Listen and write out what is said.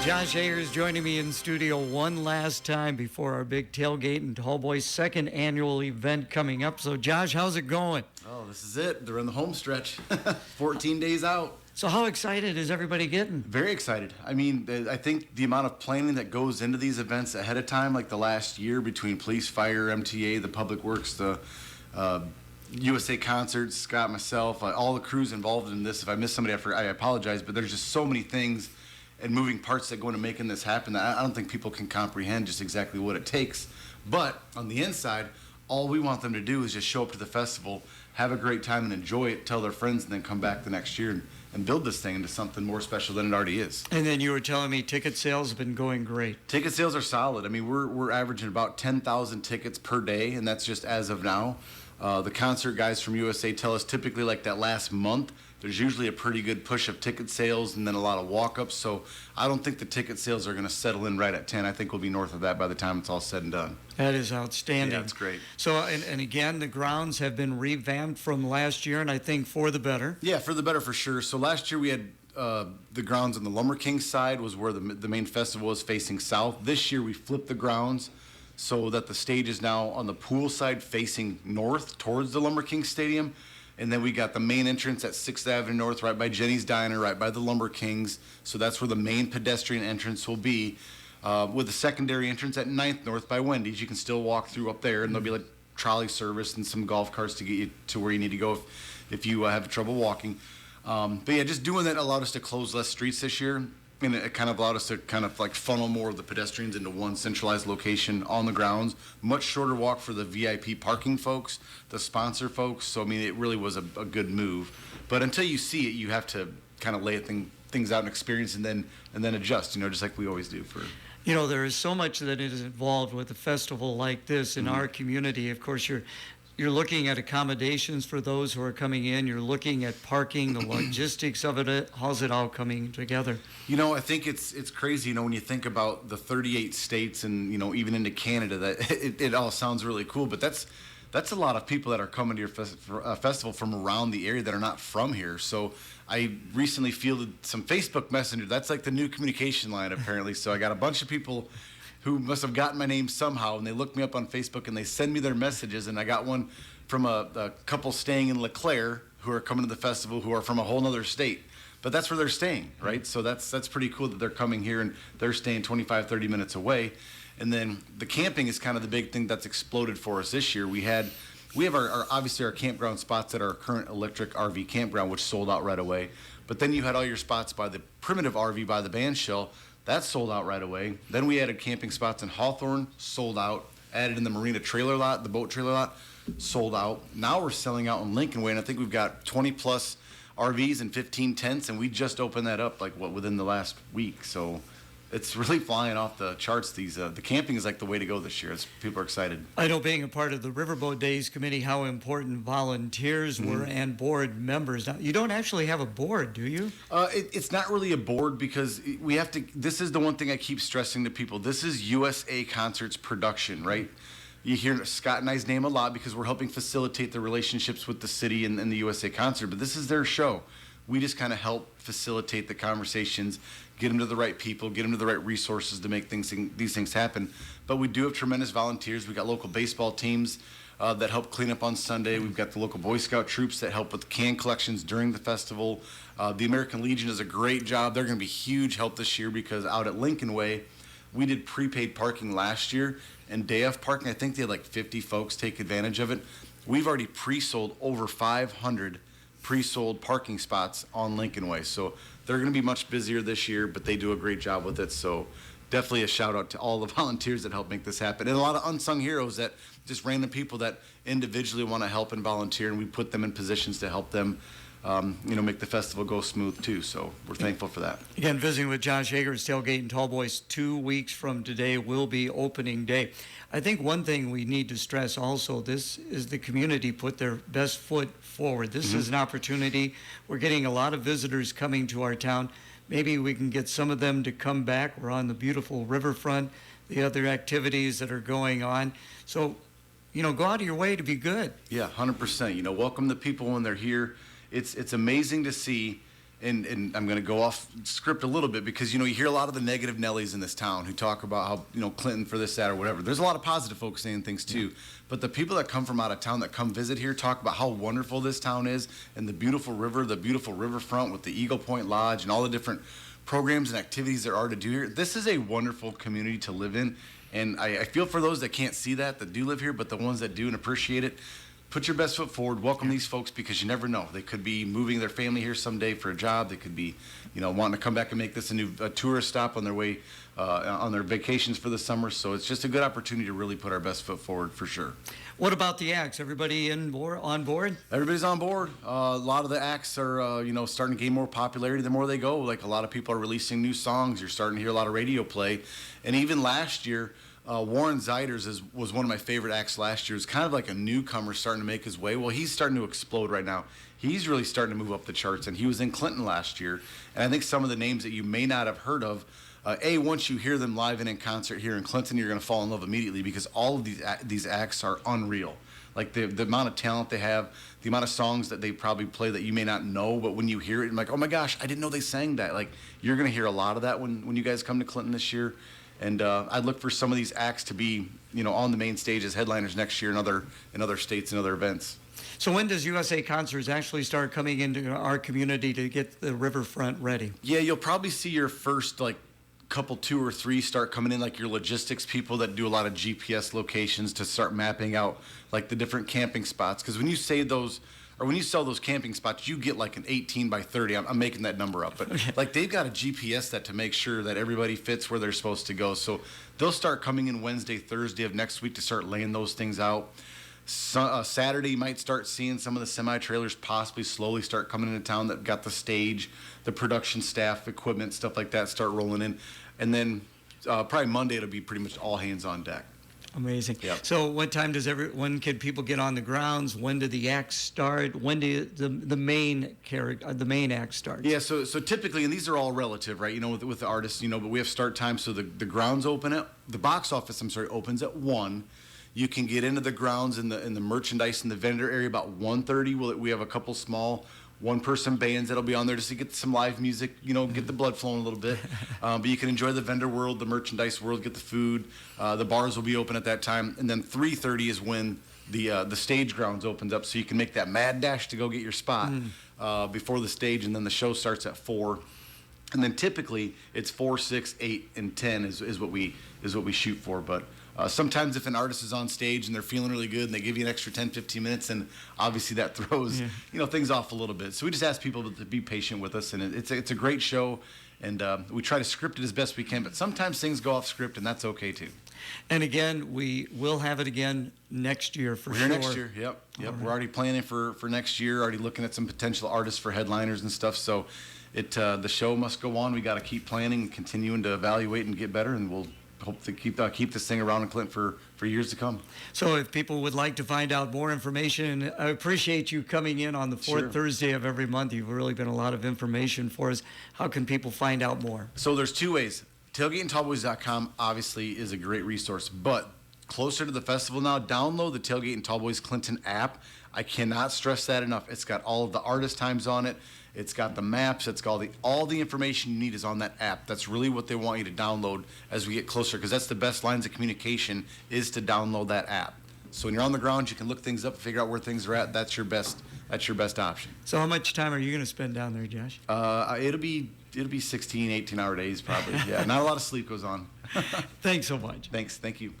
Josh Ayers joining me in studio one last time before our big Tailgate and Tallboys second annual event coming up. So, Josh, how's it going? Oh, this is it. They're in the home stretch. 14 days out. So how excited is everybody getting? Very excited. I mean, I think the amount of planning that goes into these events ahead of time, like the last year between police, fire, MTA, the public works, the USA Concerts, Scott, myself, all the crews involved in this. If I miss somebody, I apologize, but there's just so many things and moving parts that go into making this happen that I don't think people can comprehend just exactly what it takes. But on the inside, all we want them to do is just show up to the festival, have a great time and enjoy it, tell their friends, and then come back the next year and build this thing into something more special than it already is. And then you were telling me ticket sales have been going great. Ticket sales are solid. I mean, we're averaging about 10,000 tickets per day, and that's just as of now. The concert guys from USA tell us typically like that last month, there's usually a pretty good push of ticket sales and then a lot of walk-ups. So I don't think the ticket sales are going to settle in right at 10. I think we'll be north of that by the time it's all said and done. That is outstanding. Yeah, that's great. So, and again, the grounds have been revamped from last year, and I think for the better. Yeah, for the better for sure. So last year we had the grounds on the Lumber King side was where the main festival was facing south. This year we flipped the grounds so that the stage is now on the pool side facing north towards the Lumber King Stadium. And then we got the main entrance at 6th Avenue North, right by Jenny's Diner, right by the Lumber Kings. So that's where the main pedestrian entrance will be. With the secondary entrance at 9th North by Wendy's, you can still walk through up there, and there'll be like trolley service and some golf carts to get you to where you need to go if you have trouble walking. But yeah, just doing that allowed us to close less streets this year. And it kind of allowed us to kind of like funnel more of the pedestrians into one centralized location on the grounds. Much shorter walk for the VIP parking folks, the sponsor folks. So, I mean, it really was a good move. But until you see it, you have to kind of lay things out and experience and then adjust, just like we always do. There is so much that is involved with a festival like this in our community. Of course, you're looking at accommodations for those who are coming in. You're looking at parking, the logistics of it. How's it all coming together? I think it's crazy, when you think about the 38 states and, even into Canada, that it all sounds really cool. But that's a lot of people that are coming to your festival from around the area that are not from here. So I recently fielded some Facebook Messenger. That's like the new communication line, apparently. So I got a bunch of people who must have gotten my name somehow, and they look me up on Facebook, and they send me their messages, and I got one from a couple staying in LeClaire who are coming to the festival who are from a whole nother state. But that's where they're staying, right? So that's pretty cool that they're coming here, and they're staying 25, 30 minutes away. And then the camping is kind of the big thing that's exploded for us this year. We have our obviously our campground spots at our current electric RV campground, which sold out right away. But then you had all your spots by the primitive RV by the band shell. That sold out right away. Then we added camping spots in Hawthorne, sold out. Added in the marina trailer lot, the boat trailer lot, sold out. Now we're selling out in Lincoln Way, and I think we've got 20 plus RVs and 15 tents, and we just opened that up within the last week. So it's really flying off the charts. The camping is like the way to go this year. People are excited. I know, being a part of the Riverboat Days Committee, how important volunteers were and board members. Now, you don't actually have a board, do you? It's not really a board because we have to. This is the one thing I keep stressing to people. This is USA Concerts production, right? You hear Scott and I's name a lot because we're helping facilitate the relationships with the city and the USA Concert, but this is their show. We just kind of help facilitate the conversations, get them to the right people, get them to the right resources to make these things happen. But we do have tremendous volunteers. We've got local baseball teams that help clean up on Sunday. We've got the local Boy Scout troops that help with can collections during the festival. The American Legion does a great job. They're going to be huge help this year because out at Lincoln Way, we did prepaid parking last year, and day of parking, I think they had like 50 folks take advantage of it. We've already pre-sold over 500 pre-sold parking spots on Lincoln Way. So they're going to be much busier this year, but they do a great job with it. So definitely a shout out to all the volunteers that help make this happen. And a lot of unsung heroes, that just random people that individually want to help and volunteer, and we put them in positions to help them make the festival go smooth too. So we're thankful for that. Again, visiting with Josh Ayers, Tailgate and Tallboys. 2 weeks from today will be opening day. I think one thing we need to stress also, this is the community put their best foot forward. This is an opportunity. We're getting a lot of visitors coming to our town. Maybe we can get some of them to come back. We're on the beautiful riverfront, the other activities that are going on. So, go out of your way to be good. Yeah, 100%. Welcome the people when they're here. It's amazing to see and I'm going to go off script a little bit because, you hear a lot of the negative Nellies in this town who talk about how, Clinton for this, that, or whatever. There's a lot of positive folks saying things too. But the people that come from out of town that come visit here talk about how wonderful this town is and the beautiful riverfront with the Eagle Point Lodge and all the different programs and activities there are to do here. This is a wonderful community to live in. And I feel for those that can't see that do live here, but the ones that do and appreciate it, put your best foot forward. Welcome these folks because you never know. They could be moving their family here someday for a job. They could be, wanting to come back and make this a tourist stop on their way, on their vacations for the summer. So it's just a good opportunity to really put our best foot forward for sure. What about the acts? Everybody on board? Everybody's on board. A lot of the acts are, starting to gain more popularity the more they go. Like a lot of people are releasing new songs. You're starting to hear a lot of radio play. And even last year, Warren Zeiders was one of my favorite acts last year. It's kind of like a newcomer starting to make his way. Well, he's starting to explode right now. He's really starting to move up the charts, and he was in Clinton last year. And I think some of the names that you may not have heard of, once you hear them live and in concert here in Clinton, you're going to fall in love immediately because all of these acts are unreal. Like the amount of talent they have, the amount of songs that they probably play that you may not know, but when you hear it, you're like, oh my gosh, I didn't know they sang that. Like you're going to hear a lot of that when you guys come to Clinton this year. And I'd look for some of these acts to be, on the main stage as headliners next year in other states and other events. So when does USA Concerts actually start coming into our community to get the riverfront ready? Yeah, you'll probably see your first couple 2 or 3 start coming in, like your logistics people that do a lot of GPS locations to start mapping out like the different camping spots. Because when you say those. Or when you sell those camping spots, you get like an 18 by 30. I'm making that number up. But like they've got a GPS that to make sure that everybody fits where they're supposed to go. So they'll start coming in Wednesday, Thursday of next week to start laying those things out. Saturday, you might start seeing some of the semi-trailers possibly slowly start coming into town that got the stage, the production staff, equipment, stuff like that start rolling in. And then probably Monday, it'll be pretty much all hands on deck. Amazing. Yep. So what time when can people get on the grounds? When do the acts start? When do the main act start? Yeah, so typically, and these are all relative, right? With the artists, but we have start times. So the grounds the box office, opens at 1. You can get into the grounds in the merchandise and the vendor area about 1:30. We have a couple small one-person bands that'll be on there just to get some live music, get the blood flowing a little bit. But you can enjoy the vendor world, the merchandise world, get the food. The bars will be open at that time. And then 3:30 is when the stage grounds opens up, so you can make that mad dash to go get your spot before the stage, and then the show starts at 4. And then typically it's 4, 6, 8, and 10 is what we shoot for. But sometimes if an artist is on stage and they're feeling really good and they give you an extra 10, 15 minutes, and obviously that throws things off a little bit. So we just ask people to be patient with us, and it's a great show, and we try to script it as best we can. But sometimes things go off script, and that's okay too. And again, we will have it again next year for sure. We're here next year. Yep. Right. We're already planning for next year. Already looking at some potential artists for headliners and stuff. So the show must go on. We got to keep planning and continuing to evaluate and get better, and we'll hope to keep this thing around in Clinton for years to come. So if people would like to find out more information, I appreciate you coming in on the fourth Thursday of every month. You've really been a lot of information for us. How can people find out more? So there's 2 ways. TailgateandTallboys.com obviously is a great resource, but closer to the festival now, download the Tailgate and Tallboys Clinton app. I cannot stress that enough. It's got all of the artist times on it. It's got the maps. It's got all the information you need is on that app. That's really what they want you to download as we get closer, because that's the best lines of communication is to download that app. So when you're on the ground, you can look things up, figure out where things are at. That's your best option. So how much time are you going to spend down there, Josh? It'll be 16, 18-hour days probably. Yeah, not a lot of sleep goes on. Thanks so much. Thanks. Thank you.